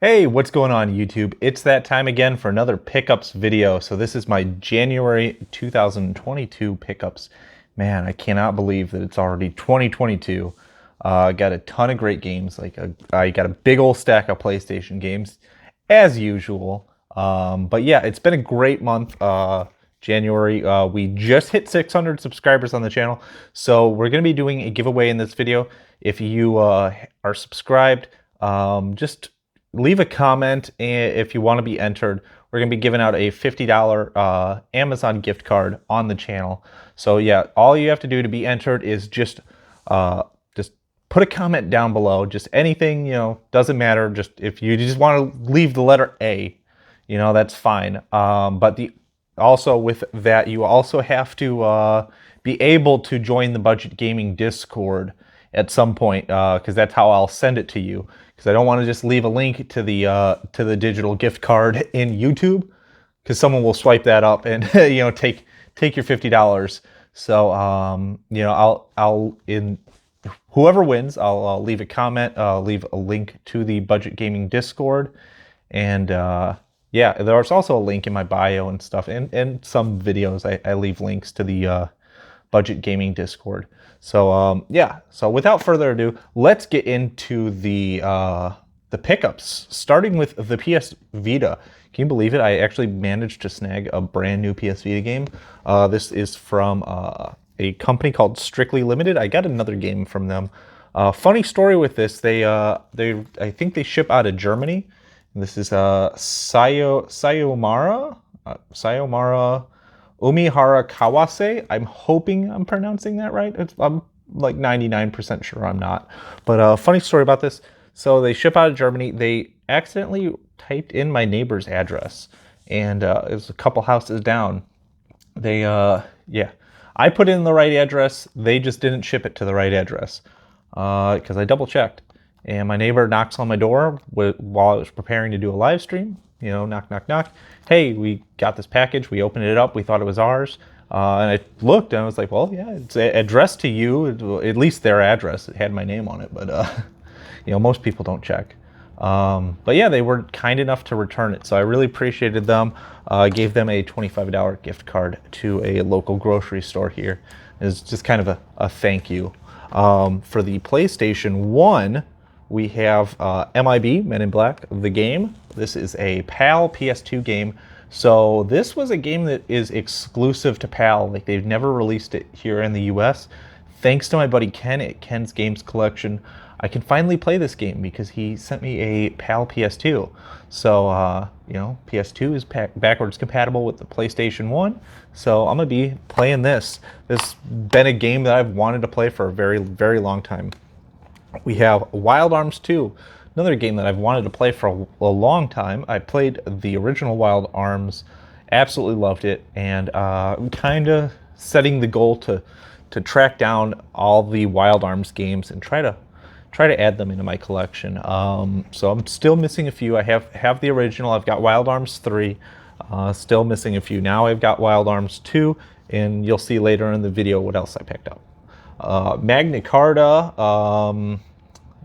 Hey, what's going on YouTube? It's that time again for another pickups video. So this is my January 2022 pickups. Man, I cannot believe that it's already 2022. I got a ton of great games. I got a big old stack of PlayStation games, as usual. But yeah, it's been a great month. January. We just hit 600 subscribers on the channel, so we're going to be doing a giveaway in this video. If you are subscribed, just leave a comment if you want to be entered. We're going to be giving out a $50 Amazon gift card on the channel. So yeah, all you have to do to be entered is just put a comment down below. Just anything, doesn't matter. Just if you just want to leave the letter A, that's fine. But also with that, you also have to be able to join the Budget Gaming Discord at some point, because that's how I'll send it to you. Because I don't want to just leave a link to the digital gift card in YouTube, because someone will swipe that up and take your $50. So I'll in whoever wins, I'll leave a comment, leave a link to the Budget Gaming Discord, and yeah, there's also a link in my bio and stuff, and some videos I leave links to the Budget Gaming Discord. So yeah, so without further ado, let's get into the pickups, starting with the PS Vita. Can you believe it? I actually managed to snag a brand new PS Vita game. This is from a company called Strictly Limited. I got another game from them. Funny story with this, I think they ship out of Germany. This is Sayomara Umihara Kawase. I'm hoping I'm pronouncing that right. I'm like 99% sure I'm not. But funny story about this. So they ship out of Germany. They accidentally typed in my neighbor's address, and it was a couple houses down. Yeah, I put in the right address. They just didn't ship it to the right address because I double checked. And my neighbor knocks on my door while I was preparing to do a live stream. Knock, knock, knock. Hey, we got this package. We opened it up. We thought it was ours. And I looked and I was like, well, yeah, it's addressed to you, at least their address. It had my name on it, but most people don't check. But yeah, they were kind enough to return it. So I really appreciated them. I gave them a $25 gift card to a local grocery store here. It's just kind of a thank you. For the PlayStation 1, we have MIB, Men in Black, the game. This is a PAL PS2 game. So this was a game that is exclusive to PAL. Like, they've never released it here in the US. Thanks to my buddy Ken at Ken's Games Collection, I can finally play this game because he sent me a PAL PS2. So, PS2 is backwards compatible with the PlayStation 1. So I'm going to be playing this. This has been a game that I've wanted to play for a very, very long time. We have Wild Arms 2, another game that I've wanted to play for a long time. I played the original Wild Arms, absolutely loved it, and I'm kind of setting the goal to track down all the Wild Arms games and try to add them into my collection. So I'm still missing a few. I have the original. I've got Wild Arms 3, still missing a few. Now I've got Wild Arms 2, and you'll see later in the video what else I picked up. Magna Carta,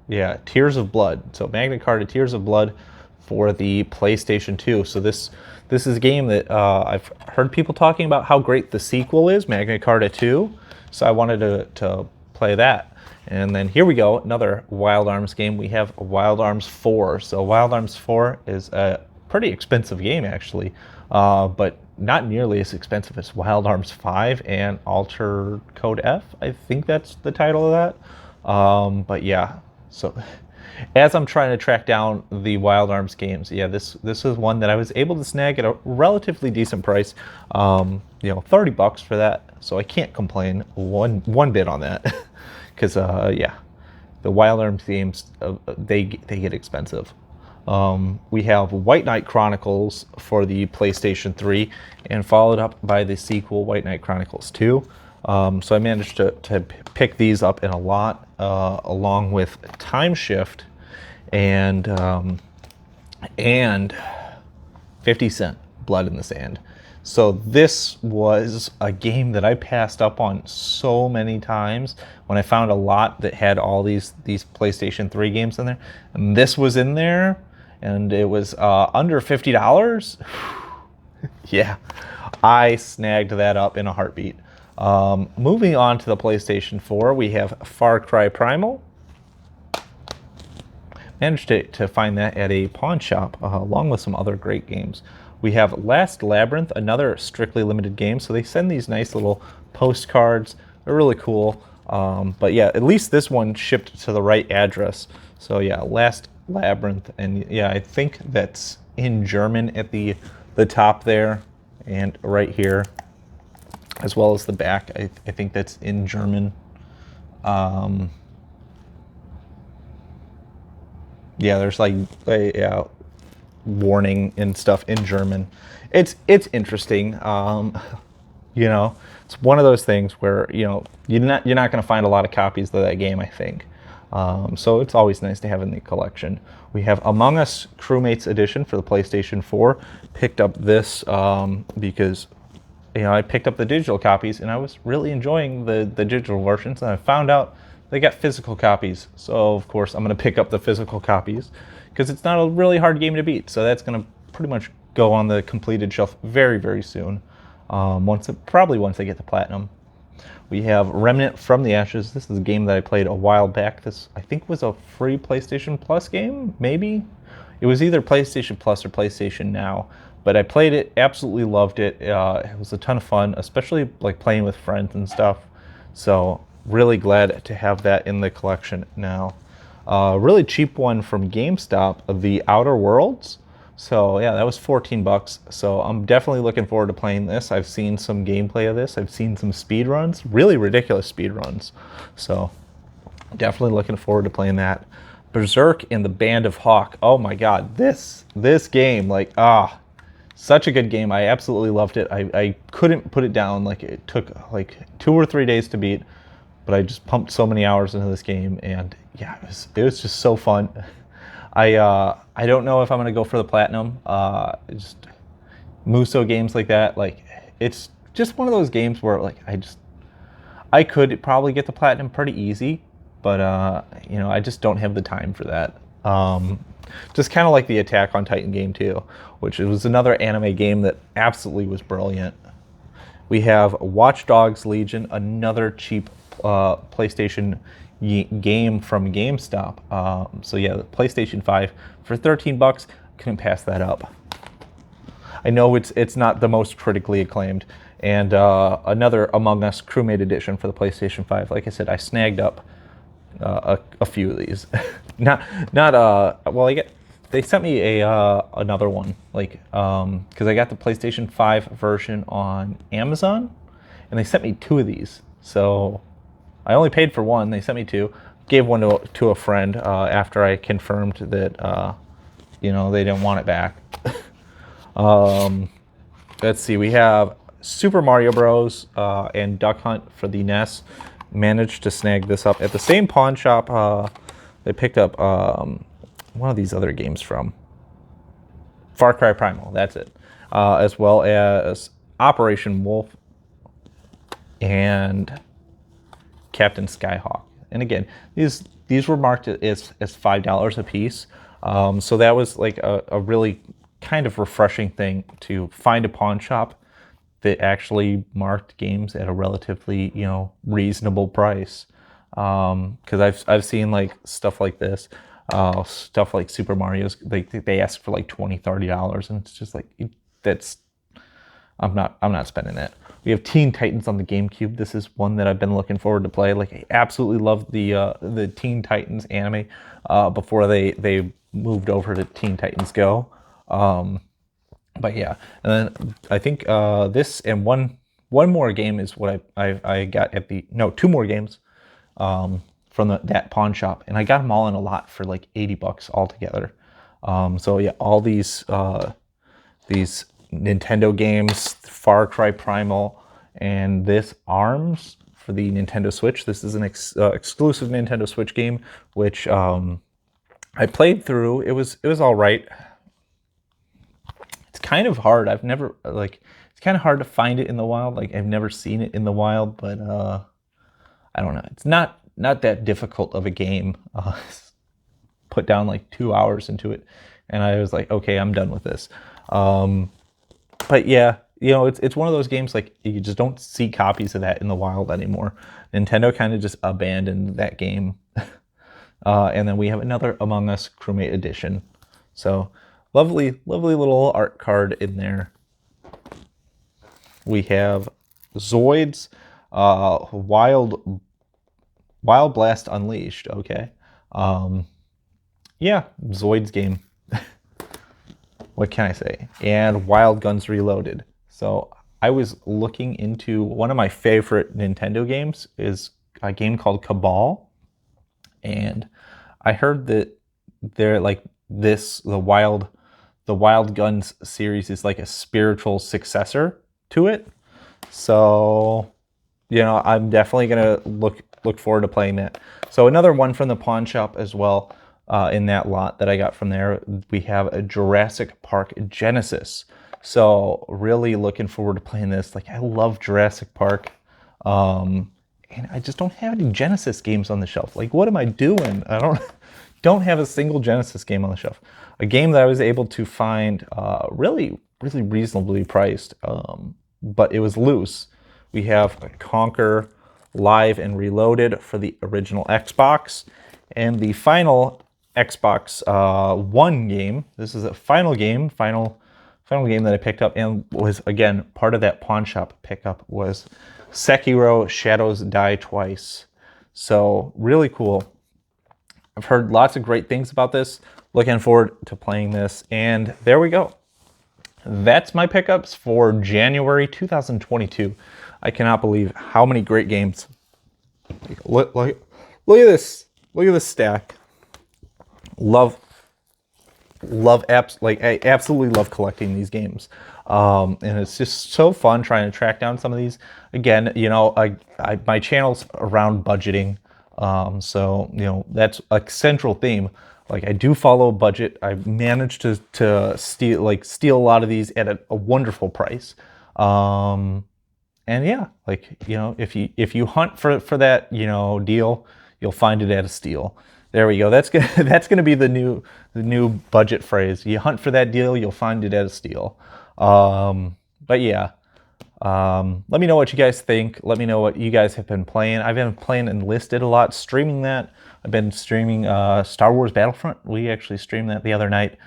yeah, Tears of Blood. So Magna Carta Tears of Blood for the PlayStation 2. So this is a game that I've heard people talking about how great the sequel is, Magna Carta 2. So I wanted to play that. And then here we go, another Wild Arms game. We have Wild Arms 4. So Wild Arms 4 is a pretty expensive game, actually, but not nearly as expensive as Wild Arms 5 and Alter Code F. I think that's the title of that. But yeah, so as I'm trying to track down the Wild Arms games, yeah, this is one that I was able to snag at a relatively decent price. $30 for that. So I can't complain one bit on that, because yeah, the Wild Arms games, they get expensive. We have White Knight Chronicles for the PlayStation 3, and followed up by the sequel, White Knight Chronicles 2. So I managed to pick these up in a lot, along with Time Shift and 50 Cent, Blood in the Sand. So this was a game that I passed up on so many times when I found a lot that had all these PlayStation 3 games in there. And this was in there, and it was under $50. Yeah, I snagged that up in a heartbeat. Moving on to the PlayStation 4, we have Far Cry Primal. Managed to find that at a pawn shop, along with some other great games. We have Last Labyrinth, another strictly limited game. So they send these nice little postcards. They're really cool. But yeah, at least this one shipped to the right address. So yeah, Last Labyrinth, and yeah, I think that's in German at the top there, and right here, as well as the back. I think that's in German. Yeah, there's like a warning and stuff in German. It's interesting. You know, it's one of those things where you're not going to find a lot of copies of that game, I think. So it's always nice to have in the collection. We have Among Us Crewmates Edition for the PlayStation 4. Picked up this because I picked up the digital copies and I was really enjoying the digital versions, and I found out they got physical copies. So of course I'm going to pick up the physical copies because it's not a really hard game to beat. So that's going to pretty much go on the completed shelf very, very soon. Probably once I get the platinum. We have Remnant from the Ashes. This is a game that I played a while back. This, I think, was a free PlayStation Plus game, maybe? It was either PlayStation Plus or PlayStation Now. But I played it, absolutely loved it. It was a ton of fun, especially like playing with friends and stuff. So really glad to have that in the collection now. Really cheap one from GameStop, The Outer Worlds. So yeah, that was 14 bucks. So I'm definitely looking forward to playing this. I've seen some gameplay of this. I've seen some speed runs, really ridiculous speed runs. So definitely looking forward to playing that. Berserk and the Band of Hawk. Oh my God, this game, such a good game. I absolutely loved it. I couldn't put it down. Like, it took like 2 or 3 days to beat, but I just pumped so many hours into this game, and yeah, it was just so fun. I don't know if I'm gonna go for the platinum. Just Muso games like that, like, it's just one of those games where like I could probably get the platinum pretty easy, but I just don't have the time for that. Just kind of like the Attack on Titan game too, which was another anime game that absolutely was brilliant. We have Watchdogs Legion, another cheap PlayStation game from GameStop. So yeah, the PlayStation 5 for 13 bucks, couldn't pass that up. I know it's not the most critically acclaimed. And another Among Us Crewmate Edition for the PlayStation 5. Like I said, I snagged up a few of these. They sent me another one, like, because I got the PlayStation 5 version on Amazon, and they sent me 2 of these. So I only paid for one. They sent me 2. Gave one to a friend after I confirmed that they didn't want it back. Let's see. We have Super Mario Bros. And Duck Hunt for the NES. Managed to snag this up at the same pawn shop they picked up one of these other games from. Far Cry Primal, that's it. As well as Operation Wolf and Captain Skyhawk. And again, these were marked as $5 a piece. So that was like a really kind of refreshing thing to find a pawn shop that actually marked games at a relatively, reasonable price. Because I've seen like stuff like this, stuff like Super Mario's, they ask for like $20-$30, and it's just like, I'm not spending that. We have Teen Titans on the GameCube. This is one that I've been looking forward to play. Like, I absolutely loved the Teen Titans anime before they moved over to Teen Titans Go. But yeah, and then I think this and one more game is what I got at 2 more games from that pawn shop, and I got them all in a lot for like 80 bucks altogether. So yeah, all these Nintendo games, Far Cry Primal, and this ARMS for the Nintendo Switch. This is an exclusive Nintendo Switch game, which I played through. It was all right. It's kind of hard. It's kind of hard to find it in the wild. Like, I've never seen it in the wild, but I don't know. It's not that difficult of a game. Put down like 2 hours into it. and I was like, okay, I'm done with this. But yeah, you know, it's one of those games like you just don't see copies of that in the wild anymore. Nintendo kind of just abandoned that game. And then we have another Among Us Crewmate Edition. So lovely, lovely little art card in there. We have Zoids, Wild Blast Unleashed. Okay, yeah, Zoids game. What can I say? And Wild Guns Reloaded. So I was looking into one of my favorite Nintendo games is a game called Cabal, and I heard that they're like this the Wild Guns series is like a spiritual successor to it. So, you know, I'm definitely gonna look forward to playing that. So another one from the pawn shop as well. In that lot that I got from there, we have a Jurassic Park Genesis. So really looking forward to playing this. Like, I love Jurassic Park, and I just don't have any Genesis games on the shelf. Like, what am I doing? I don't have a single Genesis game on the shelf. A game that I was able to find really reasonably priced, but it was loose. We have Conquer Live and Reloaded for the original Xbox, and the final Xbox One game. This is a final game that I picked up, and was again part of that pawn shop pickup was Sekiro Shadows Die Twice. So really cool. I've heard lots of great things about this. Looking forward to playing this, and there we go. That's my pickups for January 2022. I cannot believe how many great games. Look at this. Look at this stack. I absolutely love collecting these games, and it's just so fun trying to track down some of these. Again, you know, my channel's around budgeting, so you know that's a central theme. Like, I do follow a budget. I managed to steal a lot of these at a wonderful price, and yeah, like, you know, if you hunt for that, you know, deal, you'll find it at a steal. There we go. That's gonna be the new budget phrase. You hunt for that deal, you'll find it at a steal. But yeah, let me know what you guys think. Let me know what you guys have been playing. I've been playing Enlisted a lot, streaming that. I've been streaming Star Wars Battlefront. We actually streamed that the other night.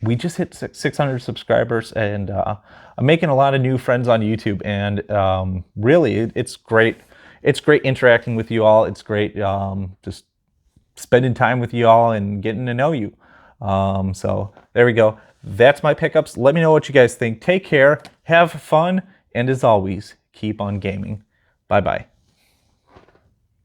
We just hit 600 subscribers, and I'm making a lot of new friends on YouTube, and really, it's great. It's great interacting with you all. It's great just spending time with you all and getting to know you. So there we go. That's my pickups. Let me know what you guys think. Take care, have fun, and as always, keep on gaming. Bye-bye.